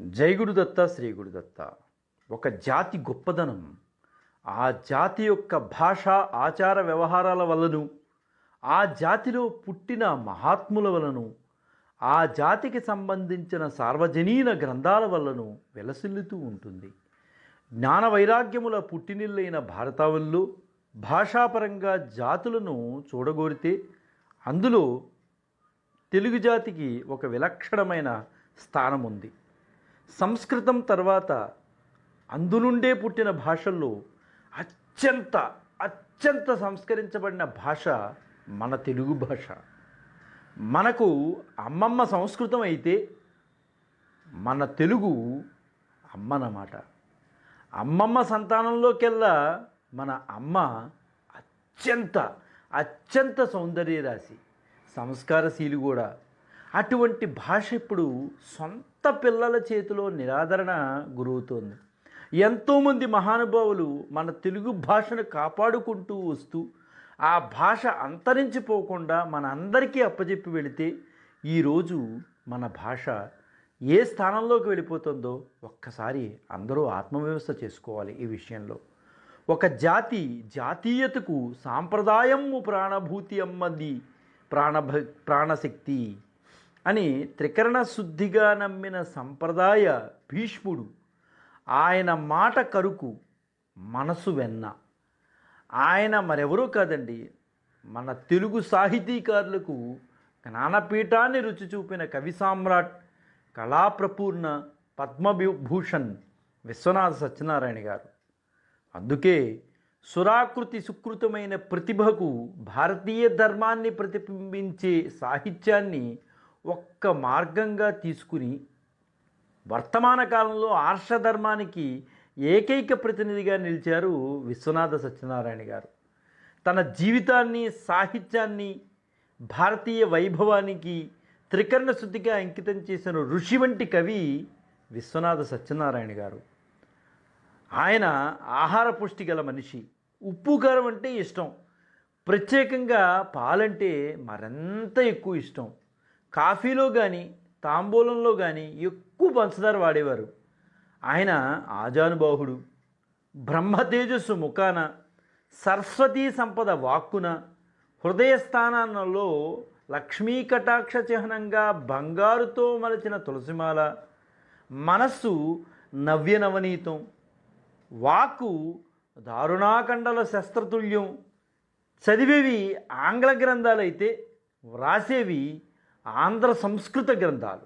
జై గురుదత్త శ్రీ గురుదత్త. ఒక జాతి గొప్పదనం ఆ జాతి యొక్క భాష ఆచార వ్యవహారాల వలన, ఆ జాతిలో పుట్టిన మహాత్ముల వలను, ఆ జాతికి సంబంధించిన సార్వజనీన గ్రంథాల వలను వెలసిల్లుతూ ఉంటుంది. జ్ఞాన వైరాగ్యముల పుట్టినిల్లైన భారతావనిలో భాషాపరంగా జాతులను చూడగోరితే అందులో తెలుగు జాతికి ఒక విలక్షణమైన స్థానం ఉంది. సంస్కృతం తర్వాత అందునుండే పుట్టిన భాషల్లో అత్యంత అత్యంత సంస్కరించబడిన భాష మన తెలుగు భాష. మనకు అమ్మమ్మ సంస్కృతం అయితే మన తెలుగు అమ్మనమాట. అమ్మమ్మ సంతానంలోకెల్లా మన అమ్మ అత్యంత అత్యంత సౌందర్య రాశి, సంస్కారశీలి కూడా. అటువంటి భాష ఇప్పుడు సొంత పిల్లల చేతిలో నిరాదరణ గురవుతోంది. ఎంతోమంది మహానుభావులు మన తెలుగు భాషను కాపాడుకుంటూ వస్తూ ఆ భాష అంతరించిపోకుండా మన అందరికీ అప్పచెప్పి వెళితే ఈరోజు మన భాష ఏ స్థానంలోకి వెళ్ళిపోతుందో ఒక్కసారి అందరూ ఆత్మవ్యవస్థ చేసుకోవాలి. ఈ విషయంలో ఒక జాతీయతకు సాంప్రదాయము ప్రాణభూతి అమ్మది ప్రాణశక్తి అని త్రికరణ శుద్ధిగా నమ్మిన సంప్రదాయ భీష్ముడు. ఆయన మాట కరుకు మనసు వెన్న. ఆయన మరెవరూ కాదండి, మన తెలుగు సాహితీకారులకు జ్ఞానపీఠాన్ని రుచి చూపిన కవి సామ్రాట్, కళాప్రపూర్ణ, పద్మభూషణ్ విశ్వనాథ సత్యనారాయణ గారు. అందుకే సురాకృతి సుకృతమైన ప్రతిభకు భారతీయ ధర్మాన్ని ప్రతిబింబించే సాహిత్యాన్ని ఒక్క మార్గంగా తీసుకుని వర్తమాన కాలంలో ఆర్షధర్మానికి ఏకైక ప్రతినిధిగా నిలిచారు విశ్వనాథ సత్యనారాయణ గారు. తన జీవితాన్ని, సాహిత్యాన్ని భారతీయ వైభవానికి త్రికరణ శుద్ధిగా అంకితం చేసిన ఋషి వంటి కవి విశ్వనాథ సత్యనారాయణ గారు. ఆయన ఆహార పుష్టి గల మనిషి. ఉప్పు కారం అంటే ఇష్టం, ప్రత్యేకంగా పాలంటే మరింత ఎక్కువ ఇష్టం. కాఫీలో కానీ తాంబూలంలో కానీ ఎక్కువ పంచదార వాడేవారు. ఆయన ఆజానుబాహుడు. బ్రహ్మ తేజస్సు ముఖాన, సరస్వతీ సంపద వాక్కున, హృదయస్థానాలలో లక్ష్మీ కటాక్ష చిహ్నంగా బంగారుతో మలచిన తులసిమాల, మనస్సు నవ్యనవనీతం, వాక్కు దారుణాకండల శస్త్రతుల్యం. చదివేవి ఆంగ్ల గ్రంథాలైతే వ్రాసేవి ఆంధ్ర సంస్కృత గ్రంథాలు.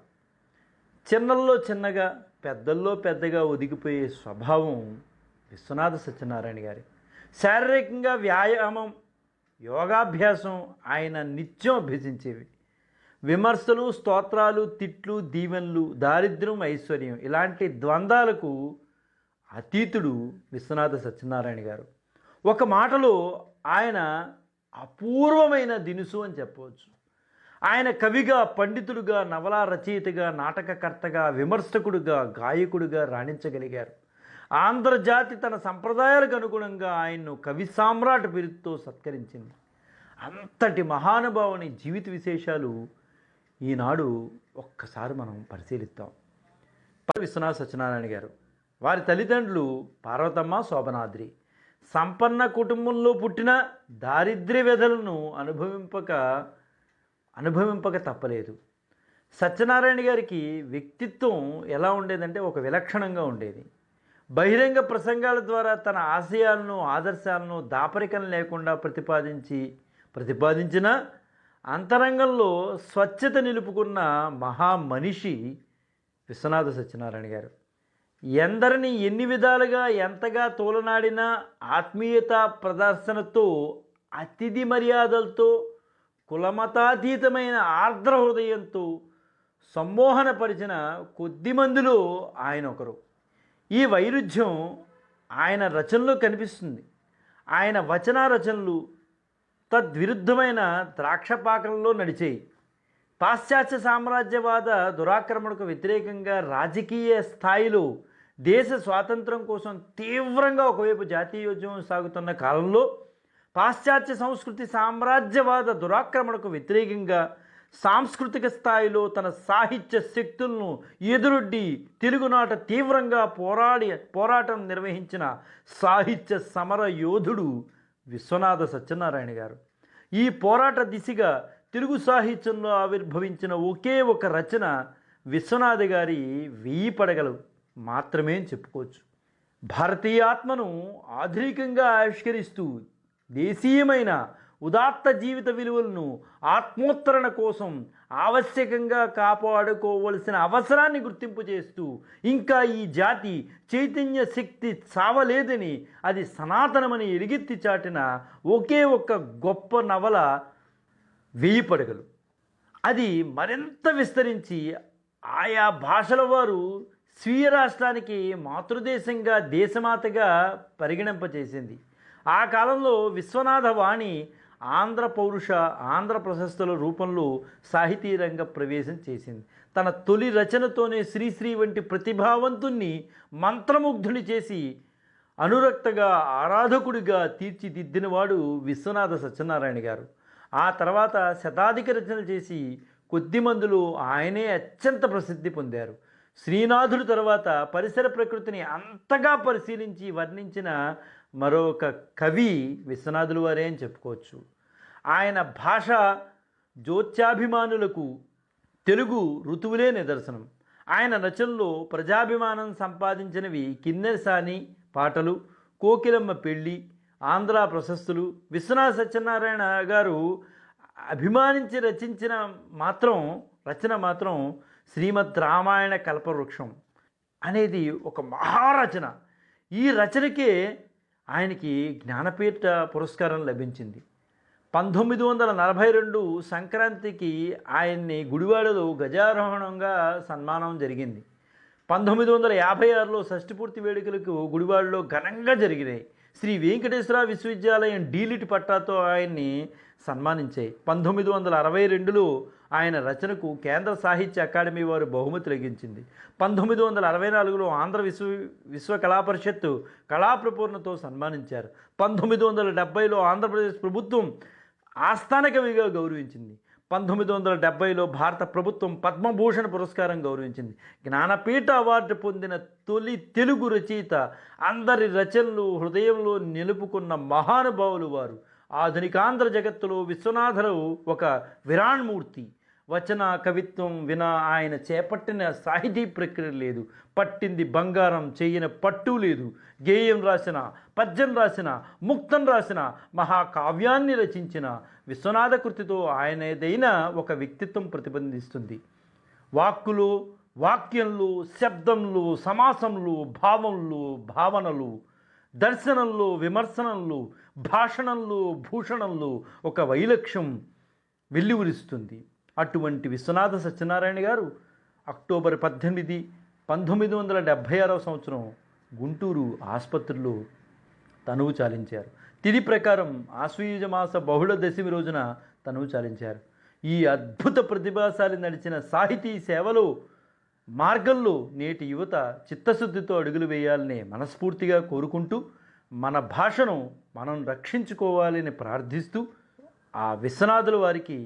చిన్నల్లో చిన్నగా, పెద్దల్లో పెద్దగా ఒదిగిపోయే స్వభావం విశ్వనాథ సత్యనారాయణ గారి. శారీరకంగా వ్యాయామం, యోగాభ్యాసం ఆయన నిత్యం అభ్యసించేవి. విమర్శలు, స్తోత్రాలు, తిట్లు, దీవెనలు, దారిద్ర్యం, ఐశ్వర్యం ఇలాంటి ద్వంద్వాలకు అతీతుడు విశ్వనాథ సత్యనారాయణ గారు. ఒక మాటలో ఆయన అపూర్వమైన దినుసు అని చెప్పవచ్చు. ఆయన కవిగా, పండితుడుగా, నవలా రచయితగా, నాటకకర్తగా, విమర్శకుడుగా, గాయకుడిగా రాణించగలిగారు. ఆంధ్రజాతి తన సంప్రదాయాలకు అనుగుణంగా ఆయన్ను కవి సామ్రాట్ బిరుదుతో సత్కరించింది. అంతటి మహానుభావుని జీవిత విశేషాలు ఈనాడు ఒక్కసారి మనం పరిశీలిద్దాం. విశ్వనాథ సత్యనారాయణ గారు, వారి తల్లిదండ్రులు పార్వతమ్మ, శోభనాద్రి. సంపన్న కుటుంబంలో పుట్టిన దారిద్ర్య వ్యధలను అనుభవింపక తప్పలేదు. సత్యనారాయణ గారికి వ్యక్తిత్వం ఎలా ఉండేదంటే ఒక విలక్షణంగా ఉండేది. బహిరంగ ప్రసంగాల ద్వారా తన ఆశయాలను, ఆదర్శాలను దాపరికం లేకుండా ప్రతిపాదించిన అంతరంగంలో స్వచ్ఛత నిలుపుకున్న మహామనిషి విశ్వనాథ సత్యనారాయణ గారు. ఎందరిని ఎన్ని విధాలుగా ఎంతగా తోలనాడినా ఆత్మీయత ప్రదర్శనతో, అతిథి మర్యాదలతో, కులమతాతీతమైన ఆర్ద్ర హృదయంతో సమ్మోహనపరిచిన కొద్ది మందిలో ఆయన ఒకరు. ఈ వైరుధ్యం ఆయన రచనలో కనిపిస్తుంది. ఆయన వచన రచనలు తద్విరుద్ధమైన ద్రాక్షపాకంలో నడిచాయి. పాశ్చాత్య సామ్రాజ్యవాద దురాక్రమణకు వ్యతిరేకంగా రాజకీయ స్థాయిలో దేశ స్వాతంత్రం కోసం తీవ్రంగా ఒకవైపు జాతీయోద్యమం సాగుతున్న కాలంలో పాశ్చాత్య సంస్కృతి సామ్రాజ్యవాద దురాక్రమణకు వ్యతిరేకంగా సాంస్కృతిక స్థాయిలో తన సాహిత్య శక్తులను ఎదురొడ్డి తెలుగునాట తీవ్రంగా పోరాటం నిర్వహించిన సాహిత్య సమర యోధుడు విశ్వనాథ సత్యనారాయణ గారు. ఈ పోరాట దిశగా తెలుగు సాహిత్యంలో ఆవిర్భవించిన ఒకే ఒక రచన విశ్వనాథ గారి 1000 పడగలు మాత్రమే చెప్పుకోవచ్చు. భారతీయ ఆత్మను ఆధునికంగా ఆవిష్కరిస్తూ దేశీయమైన ఉదాత్త జీవిత విలువలను ఆత్మోత్తరణ కోసం ఆవశ్యకంగా కాపాడుకోవలసిన అవసరాన్ని గుర్తింపు చేస్తూ, ఇంకా ఈ జాతి చైతన్య శక్తి చావలేదని, అది సనాతనమని ఎలుగెత్తి చాటిన ఒకే ఒక్క గొప్ప నవల 1000 పడగలు. అది మరింత విస్తరించి ఆయా భాషల వారు స్వీయ రాష్ట్రానికి మాతృదేశంగా దేశమాతగా పరిగణింపచేసింది. ఆ కాలంలో విశ్వనాథ వాణి ఆంధ్ర పౌరుష, ఆంధ్ర ప్రశస్తుల రూపంలో సాహితీ రంగ ప్రవేశం చేసింది. తన తొలి రచనతోనే శ్రీశ్రీ వంటి ప్రతిభావంతుణ్ణి మంత్రముగ్ధుని చేసి అనురక్తగా ఆరాధకుడిగా తీర్చిదిద్దినవాడు విశ్వనాథ సత్యనారాయణ గారు. ఆ తర్వాత శతాధిక రచనలు చేసి కొద్ది మందిలో ఆయనే అత్యంత ప్రసిద్ధి పొందారు. శ్రీనాథుడి తర్వాత పరిసర ప్రకృతిని అంతగా పరిశీలించి వర్ణించిన మరొక కవి విశ్వనాథుల వారే అని చెప్పుకోవచ్చు. ఆయన భాష జ్యోత్యాభిమానులకు తెలుగు ఋతువులే నిదర్శనం. ఆయన రచనలో ప్రజాభిమానం సంపాదించినవి కిన్నెరసాని పాటలు, కోకిలమ్మ పెళ్ళి, ఆంధ్ర ప్రశస్తులు. విశ్వనాథ సత్యనారాయణ గారు అభిమానించి రచించిన రచన మాత్రం శ్రీమద్ రామాయణ కల్పవృక్షం అనేది ఒక మహారచన. ఈ రచనకే ఆయనకి జ్ఞానపీఠ పురస్కారం లభించింది. 1942 సంక్రాంతికి ఆయన్ని గుడివాడలో గజారోహణంగా సన్మానం జరిగింది. 1956లో షష్ఠిపూర్తి వేడుకలకు గుడివాడలో ఘనంగా జరిగినాయి. శ్రీ వెంకటేశ్వర విశ్వవిద్యాలయం డీలిట్ పట్టాతో ఆయన్ని సన్మానించాయి. 1962లో ఆయన రచనకు కేంద్ర సాహిత్య అకాడమీ వారు బహుమతి లభించింది. 1964లో ఆంధ్ర విశ్వ కళా పరిషత్తు కళాప్రపూర్ణతో సన్మానించారు. 1970లో ఆంధ్రప్రదేశ్ ప్రభుత్వం ఆస్థాన కవిగా గౌరవించింది. 1970లో భారత ప్రభుత్వం పద్మభూషణ పురస్కారం గౌరవించింది. జ్ఞానపీఠ అవార్డు పొందిన తొలి తెలుగు రచయిత, అందరి రచనలు హృదయంలో నిలుపుకున్న మహానుభావులు వారు. ఆధునికాంధ్ర జగత్తులో విశ్వనాథరావు ఒక విరాణ్మూర్తి. వచన కవిత్వం వినా ఆయన చేపట్టిన సాహితీ ప్రక్రియ లేదు. పట్టింది బంగారం, చెయ్యిన పట్టు లేదు. గేయం రాసిన, పద్యం రాసిన, ముక్తం రాసిన, మహాకావ్యాన్ని రచించిన విశ్వనాథ కృతితో ఆయనదైన ఒక వ్యక్తిత్వం ప్రతిబింబిస్తుంది. వాక్కులు, వాక్యంలో, శబ్దంలో, సమాసంలో, భావంలో, భావనలు, దర్శనంలో, విమర్శనంలో, భాషణంలో, భూషణంలో ఒక వైలక్ష్యం వెల్లివిరుస్తుంది. అటువంటి విశ్వనాథ సత్యనారాయణ గారు అక్టోబర్ 18, 1976 సంవత్సరం గుంటూరు ఆసుపత్రిలో తనువు చాలించారు. తిథి ప్రకారం ఆశ్వయుజ మాస బహుళ దశమి రోజున తనువు చాలించారు. ఈ అద్భుత ప్రతిభాశాలి నడిచిన సాహితీ సేవలో మార్గంలో నేటి యువత చిత్తశుద్ధితో అడుగులు వేయాలని మనస్ఫూర్తిగా కోరుకుంటూ, మన భాషను మనం రక్షించుకోవాలని ప్రార్థిస్తూ, ఆ విశ్వనాథుల వారికి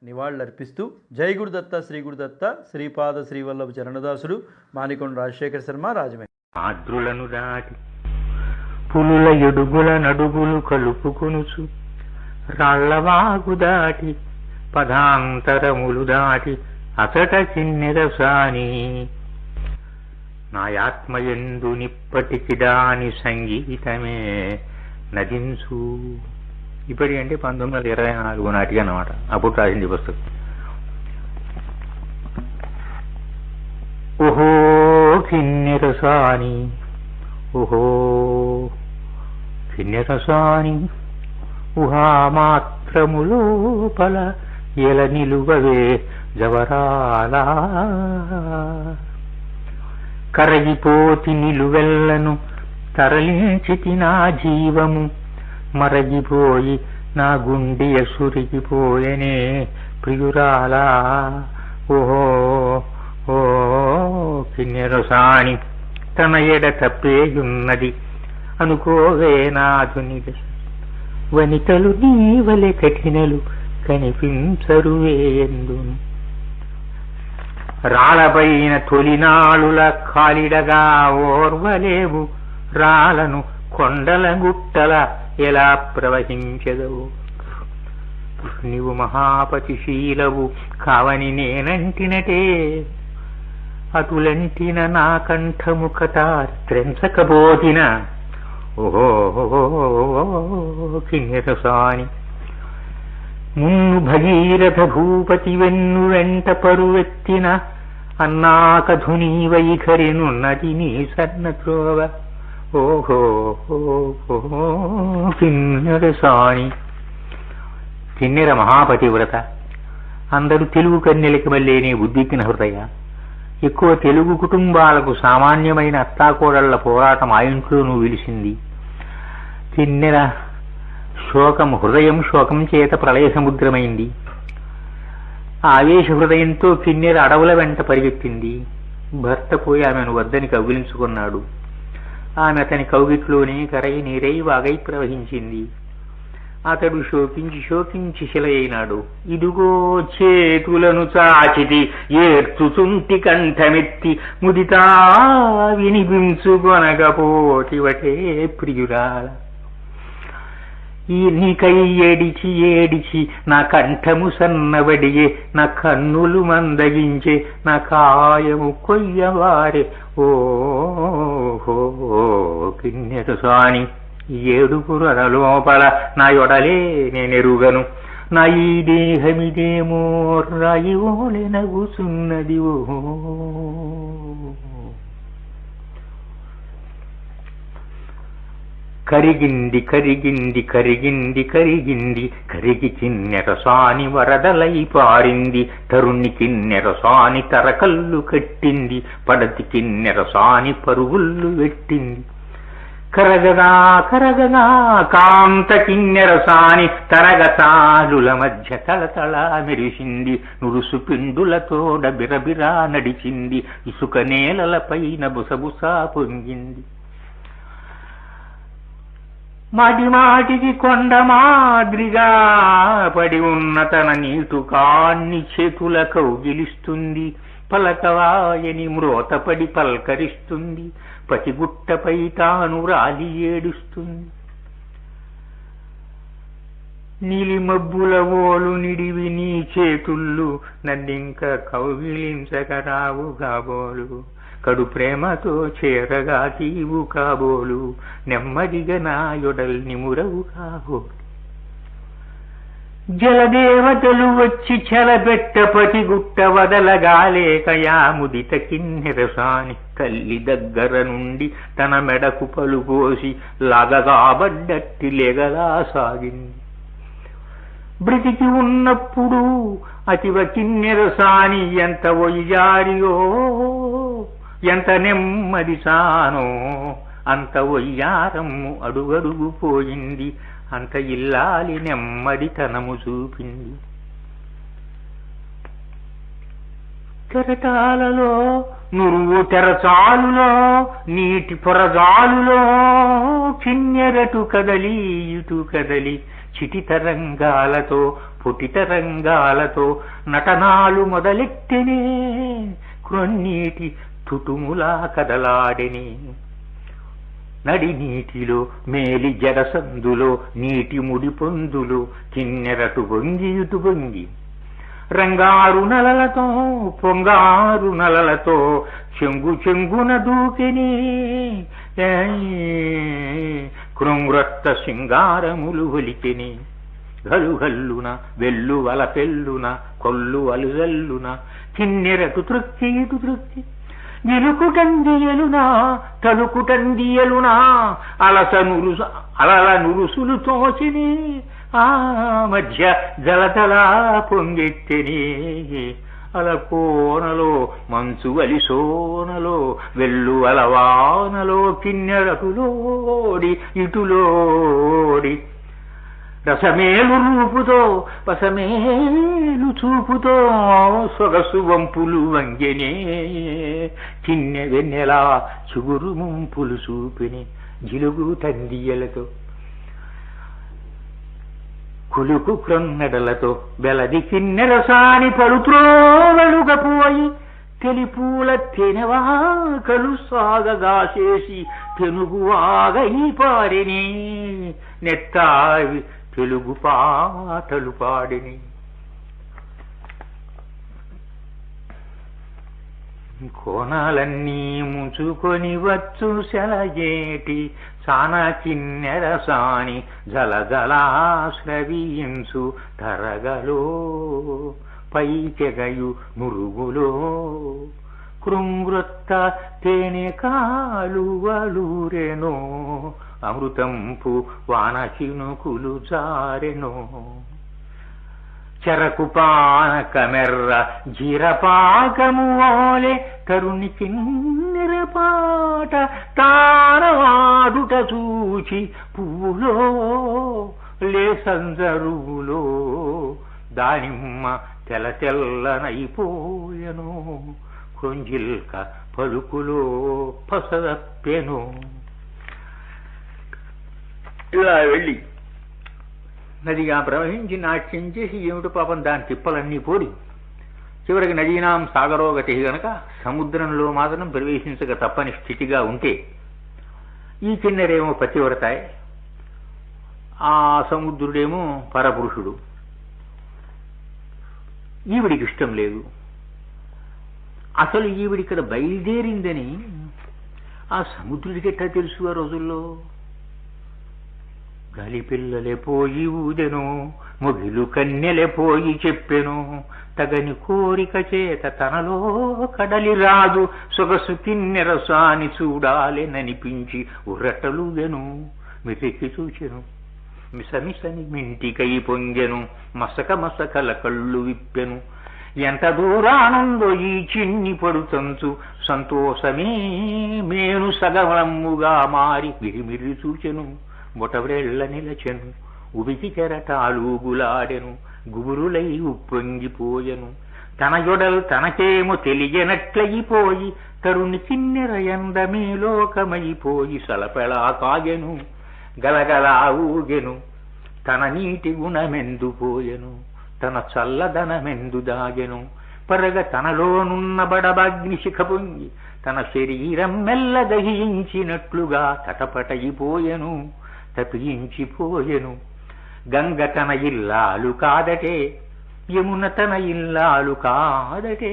నివాళులర్పిస్తూ, జై గురుదత్త, శ్రీ గురుదత్త, శ్రీపాద శ్రీవల్లభ చరణదాసుడు, మానికొండ రాజశేఖర శర్మ, రాజమే. ఆద్రులను దాటి పులుల ఎడుగుల నడుగులు కలుపుకొనుచు, రాళ్లవాగు దాటి పదాంతరములు దాటి అసట చిన్నెరసాని, నాయాత్మయందు నిప్పటికి దాని సంగీతమే నదించు. ఇప్పటి అంటే 1924 నాటికి అన్నమాట. అప్పుడు రాసింది పుస్తకం. ఓహో కిన్నెరసాని, ఓహో కిన్నెరసాని, ఊహామాత్రములోపల ఎల నిలువవే జవరాలా, కరగిపోతి నిలువెల్లను తరలించితి నా జీవము, మరగిపోయి నా గుండె సురిగిపోయనే ప్రియురాలా. ఓహో ఓ కిన్నెరసాని, తన ఎడ తప్పేయున్నది అనుకోవే నాధునిక వనితలు నీవలె కఠినలు కనిపించరువేందును. రాళ్ళపైన తొలినాళుల కాలిడగా ఓర్వలేవు, రాళ్ళను కొండల గుట్టల ఎలా ప్రవహించదవు. నీవు మహాపతిశీలవు కావని నేనంటినటే, అటులంటిన నా కంఠము కథాత్రెంచకబోధిన. ఓహో కిన్నెరసాని మున్ను భగీరథ భూపతి వెన్ను వెంట పరువెత్తిన, అన్నాకధుని వైఖరినున్నది నీ సన్న త్రోవ. ఓహో కిన్నెరసాని. కిన్నెర మహాపతివ్రత, అందరూ తెలుగు కన్యలకి మళ్ళీనే ఉద్విగ్న హృదయ. ఎక్కువ తెలుగు కుటుంబాలకు సామాన్యమైన అత్తాకోడళ్ల పోరాటం ఆ ఇంట్లోనూ విలిసింది. కిన్నెర హృదయం శోకం చేత ప్రళయ సముద్రమైంది. ఆవేశ హృదయంతో కిన్నెర అడవుల వెంట పరిగెత్తింది. భర్త పోయి ఆమెను వద్దని కౌగిలించుకున్నాడు. ఆమె అతని కౌగిట్లోనే కరై నీరై వాగై ప్రవహించింది. అతడు శోకించి శోకించి శిలయైనాడు. ఇదుగో చేతులను చాచితి ఏర్చుచుంటి కంఠమెత్తి, ముదితా వినిపించుకొనగపోతివటే ప్రియురాల. ఈ నీకై ఏడిచి ఏడిచి నా కంఠము సన్నబడియే, నా కన్నులు మందగించే, నా కాయము కొయ్యవారే. ఓ కిన్నెరసాని, ఏడుగురు లోపల నా యొడలే నేనెరుగను. నా ఈ దేహమిదేమో రాయివోలే నగుసున్నది. ఓ కరిగింది కరిగింది కరిగింది కరిగింది, కరిగి కిన్నెరసాని వరదలై పారింది. తరుణి కిన్నెరసాని తరకల్లు కట్టింది, పడతి కిన్నెరసాని పరుగుళ్ళు పెట్టింది. కరగగా కరగగా కాంత కిన్నెరసాని తరగతాలుల మధ్య తళతళ మెరిసింది. నురుసు పిండులతోడ బిరబిరా నడిచింది, ఇసుక నేలలపైన బుసబుసా పొంగింది. మాటి మాటికి కొండ మాదిరిగా పడి ఉన్న తన నీటుకాన్ని చేతుల కౌగిలిస్తుంది. పలకవాయని మ్రోతపడి పల్కరిస్తుంది. పతిగుట్టపై తాను రాలి ఏడుస్తుంది. నీలిమబ్బుల ఓలు నిడివి నీ చేతుళ్ళు, నన్నింక కౌగిలించకరావు కాబోలు. కడు ప్రేమతో చేరగా తీవు కాబోలు, నెమ్మదిగా నా యొడల్ నిమురవు కాబోలు. జలదేవతలు వచ్చి చెలబెట్ట పతిగుట్ట వదలగాలేకయా ముదిత కిన్నెరసాని తల్లి దగ్గర నుండి తన మెడకు పలుపోసి లాగగాబడ్డట్టి లేగలా సాగింది. బ్రతికి ఉన్నప్పుడు అతివ కిన్నెరసాని ఎంత ఒయ్యారియో, ఎంత నెమ్మది సానో, అంత ఒయ్యారమ్ము అడుగడుగు పోయింది. అంత ఇల్లాలి నెమ్మదితనము చూపింది. కెరటాలలో నురువు తెరచాలులో నీటి పొరజాలులో కిన్నెరటు కదలి ఇటు కదలి చిటి తరంగాలతో పుటి తరంగాలతో నటనాలు మొదలెట్టెనే. క్రొన్నీటి తుటుములా కదలాడెనే. నడి నీటిలో మేలి జరసందులో నీటి ముడి పొందులో కిన్నెరటు వంగి ఇటు వంగి రంగారు నలలతో పొంగారు నలలతో చెంగు చెంగున దూకెనే. కృంగ్రత్త సింగారములు ఒలికెనే. గలుగల్లున వెల్లు వల పెల్లున కొల్లు అలుగల్లున కిన్నెరటు త్రొక్కి ఇటు త్రొక్కి నిలుకుటందియలునా తలుకుటందియలునా అలల నురుసులు తోచిని. ఆ మధ్య జలతలా పొంగెత్తెనే. అలకోనలో మంచు వలిసోనలో వెల్లు అలవానలో కిన్నెరటులోడి ఇటులోడి రసమేలు రూపుతో పసమేలు చూపుతో సొగసు వంపులు వంగెనే. కిన్నె వెన్నెలా చిగురు ముంపులు చూపిని జిలుగు తందియలతో. కులుకు క్రొన్నెడలతో వెలది కిన్నెరసాని పలుత్రోవలుగపోయి తెలిపూల తెనవాకలు సాగగాసేసి తెనుగువాగై పారిని నెత్తావి తెలుగు పాటలు పాడిని. కోణాలన్నీ ముంచుకొని వచ్చు సెలయేటి సాన కిన్నెరసాని జలజలాశ్రవించు తరగలో పైకెగయు మురుగులో కృంగృత్త తేనె కాలువలూరెనో అమృతంపు వాన చినుకులు జారెనో చెరకు పానకమెర్ర జీరపాకము ఓలే తరుణి కిన్నెరపాట తారవాడుట చూచి పువ్వులో లేసంజరువులో దానిమ్మ తెల తెల్లనైపోయెను కొంజిల్క పలుకులో పసదప్పెను. ఇలా వెళ్ళి నదిగా ప్రవహించి నాట్యం చేసి ఏమిటి పాపం దాని తిప్పలన్నీ పోడి చివరికి నదీనాం సాగరోగతి గనక సముద్రంలో మాత్రం ప్రవేశించక తప్పని స్థితిగా ఉంటే ఈ కిన్నెరేమో పతివ్రతాయ్, ఆ సముద్రుడేమో పరపురుషుడు. ఈవిడికి ఇష్టం లేదు. అసలు ఈవిడి ఇక్కడ బయలుదేరిందని ఆ సముద్రుడికి ఎట్లా తెలుసు ఆ రోజుల్లో? గలిపిల్లలే పోయి ఊదెను, మొగిలు కన్నెలే పోయి చెప్పెను, తగని కోరిక చేత తనలో కడలి రాజు సొగసు కిన్నెరసాని చూడాలెననిపించి ఉర్రటలుగెను. మిరికి చూచెను, మిసమిసని మింటికై పొంగెను, మసక మసకల కళ్ళు విప్పెను. ఎంత దూరానందో ఈ చిన్ని పడుతంచు సంతోషమే మేను సగవనమ్ముగా మారి మిరిమిరి చూచెను. బొటవ్రెళ్ళ నిలచెను, ఉబికి కెరటాలూగులాడెను, గుబురులై ఉప్పొంగిపోయెను. తన యొడలు తనకేమో తెలియనట్లయిపోయి తరుణి కిన్నెర ఎందమే లోకమైపోయి సలపెళా కాగెను, గలగలా ఊగెను. తన నీటి గుణమెందు పోయెను, తన చల్లదనమెందు దాగెను. పరగ తనలోనున్న బడబాగ్ని శిఖ పొంగి తన శరీరం మెల్ల దహించినట్లుగా తటపటయిపోయెను, తపించిపోయెను. గంగ తన ఇల్లాలు కాదటే, యమున తన ఇల్లాలు కాదటే.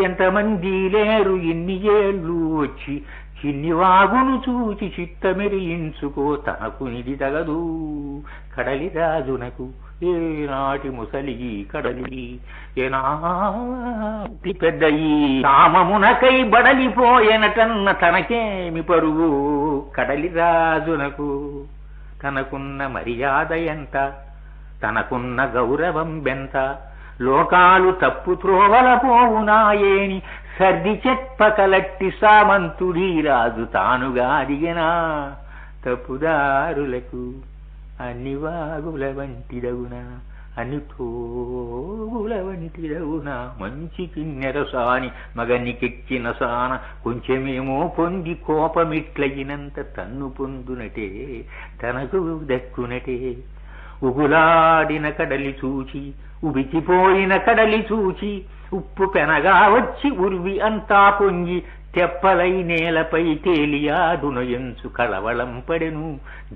ఎంతమంది లేరు ఇన్ని ఏళ్ళు వచ్చి చిన్ని వాగును చూచి చిత్తమెరియించుకో తనకు నిధి తగదు. కడలి రాజునకు ఏనాటి ముసలి కడలి, ఏనాటి పెద్ద ఈ కామమునకై బడలిపోయెనటన్న తనకేమి పరువు. కడలి రాజునకు తనకున్న మర్యాద ఎంత, తనకున్న గౌరవం బెంత. లోకాలు తప్పు త్రోవల పోవునాయేని సర్ది చెప్పకలట్టి సామంతుడీ రాజు తానుగా దిగినా. తప్పుదారులకు అన్ని వాగుల వంటిదవునా, అన్ని తోగుల వంటిదవునా. మంచి కిన్నెరసాని మగనికెక్కిన సాన కొంచెమేమో పొంది కోపమిట్లయినంత తన్ను పొందునటే తనకు దక్కునటే. ఉగులాడిన కడలి చూచి ఉబికిపోయిన కడలి చూచి ఉప్పు పెనగా వచ్చి ఉర్వి అంతా పొంగి తెప్పలై నేలపై తేలియాడునయంచు కళవళం పడెను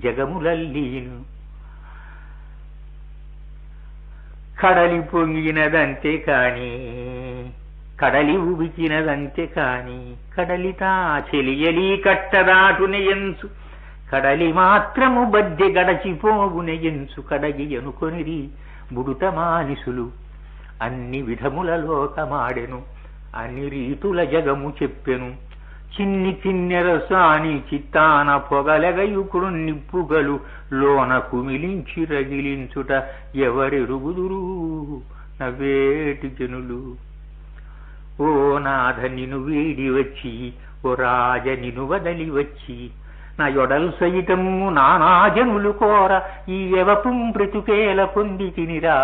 జగములల్లీను. కడలి పొంగినదంతే కాని, కడలి ఉబికినదంతే కాని, కడలితా చెలియలి కట్టదాటునయంచు కడలి మాత్రము బద్దె గడచిపోగునయంచు. కడగి అనుకొనిరి బుడుత మానిసులు అన్ని విధముల లోకమాడెను, అన్ని రీతుల జగము చెప్పెను. చిన్ని కిన్నెరసాని చిత్తాన పొగలగయుకుడు నిప్పుగలు లోన కుమిలించి రగిలించుట ఎవరెరుగుదురు నవ్వేటి జనులు. ఓ నాథ నిను వీడి వచ్చి, ఓ రాజ నిను వదలి వచ్చి, నా యొడల్ సైతము నానాజనులు కోర ఈ యవపుం బ్రతుకేల పొంది తినిరా.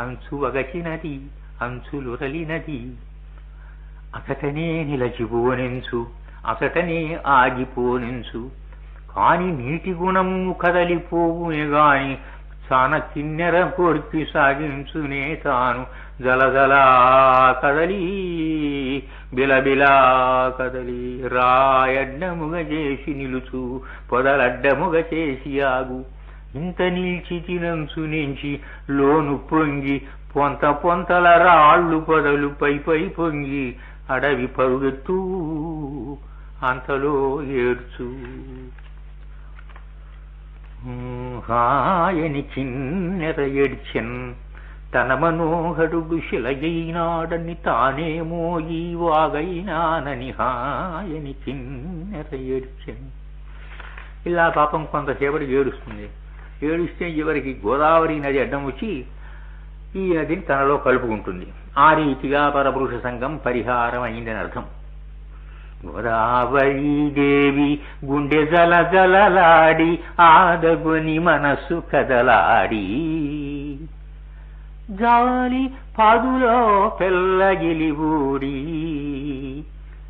అంచు వగచినది, అంచులురలినది, అసటనే నిలచిపోనెంచు, అసటనే ఆగిపోనెంచు. కాని నీటి గుణము కదలిపోవునే గాని సాన కిన్నెర కోర్పి సాగించునే తాను జలజలా కదలి బిలబిలా కదలి రాయడ్డముగ చేసి నిలుచు పొదలడ్డముగ చేసి ఆగు ఇంత నిలిచి తినంచు నుంచి లోను పొంగి పొంత పొంతల రాళ్ళు పొదలు పై పై పొంగి అడవి పరుగెత్తు అంతలో ఏడ్చు హాయని కిన్నెర ఏడ్చెన్ తన మనోహరుడు శిలయైనాడని తానేమో ఈ వాగైనానని హాయని కిన్నెర ఏడ్చెన్ ఇలా పాపం కొంతసేపటికి ఏడుస్తుంది. ఏడుస్తే చివరికి గోదావరి నది అడ్డం వచ్చి ఈ నదిని తనలో కలుపుకుంటుంది. ఆ రీతిగా పరపురుష సంఘం పరిహారం అయిందని అర్థం. గోదావరి దేవి గుండె జల జలలాడి ఆదగుని మనస్సు కదలాడి జాలి పాదులో పెళ్ళగిలిబూడి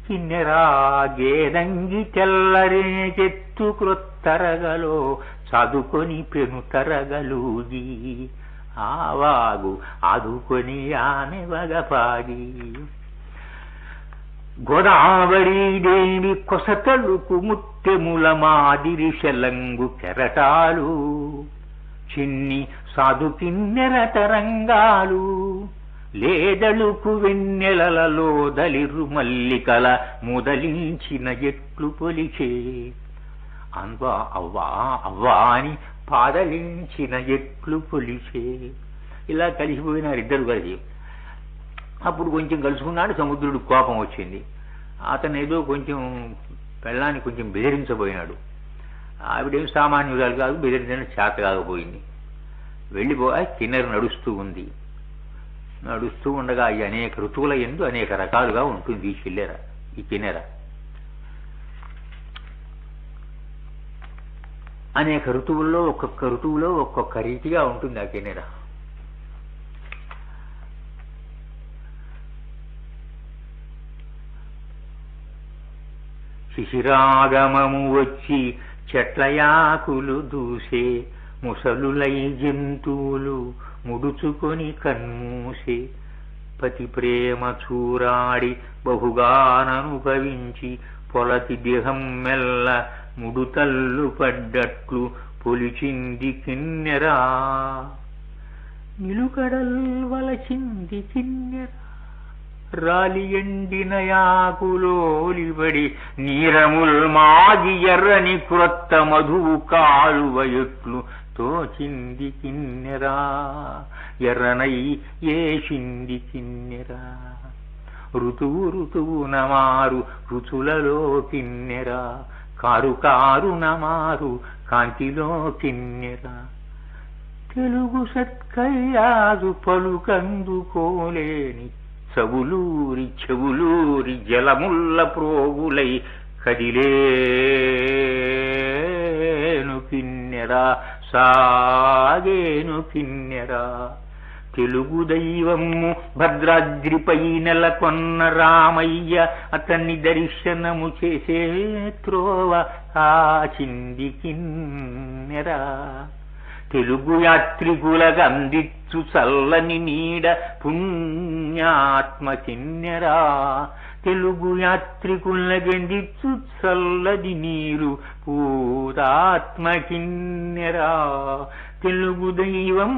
కిన్నెరా గేదంగి తెల్లరే చెత్తు క్రొత్తరగలో చదుకొని పెనుతరగలూగి ఆవాగు ఆదుకొని ఆమె వగపాగి గోదావరి దేవి కొసతలుకు ముత్తెముల మాదిరి శలంగు కెరటాలు చిన్ని సాధు కిన్నెర తరంగాలు లేదలుకు వెన్నెలలో దలిరు మల్లికల ముదలించిన ఎట్లు పొలిచే అవ్వా అవ్వా అవ్వా అని పాదలించిన ఎట్లు పొలిచే. ఇలా కలిసిపోయినారు కలిసి. అప్పుడు కొంచెం కలుసుకున్నాడు. సముద్రుడు కోపం వచ్చింది. అతను ఏదో కొంచెం పెళ్ళాన్ని కొంచెం బెదిరించబోయినాడు. ఆవిడేం సామాన్యురాలు కాదు, బెదిరించడం చేత కాకపోయింది. వెళ్ళిపోయి కిన్నెర నడుస్తూ ఉంది. నడుస్తూ ఉండగా ఈ అనేక ఋతువుల యందు అనేక రకాలుగా ఉంటుంది ఈ కిన్నెర. అనేక ఋతువుల్లో ఒక్కొక్క ఋతువులో ఒక్కొక్క రీతిగా ఉంటుంది ఆ కిన్నెర. శిశిరాగమము వచ్చి చెట్లయాకులు దూసే ముసలులై జంతువులు ముడుచుకొని కన్మూసే పతి ప్రేమ చూరాడి బహుగాననుభవించి పొలతి దేహం మెల్ల ముడుతల్లు పడ్డట్లు పొలిచింది కిన్నెరా నిలుకడల్ వలచింది కిన్నెర రాలి ఎండిన యాకులోలిబడి నీరముల్ మాగి ఎర్రని క్రొత్త మధువు కాలువ ఎట్లు తోచింది కిన్నెరా ఎర్రనై ఏసింది కిన్నెరా ఋతువు ఋతువున మారు ఋతులలో కిన్నెరా కారు కారు నమారు కాంతిలో కిన్నెరా తెలుగు సత్కయ్యాదు పలుకందుకోలేని చవులూరి చెవులూరి జలముల్ల ప్రోగులై కదిలేను కిన్నెరా సాగేను కిన్నెరా తెలుగు దైవము భద్రాద్రిపై నెలకొన్న రామయ్య అతన్ని దర్శనము చేసే త్రోవ ఆచింది కిన్నెరా తెలుగు యాత్రికులకు అందించు చల్లని నీడ పుణ్యాత్మ కిన్నెరా తెలుగు యాత్రికులకు అందించు చల్లది నీరు పూతాత్మ కిన్నెరా తెలుగు దైవం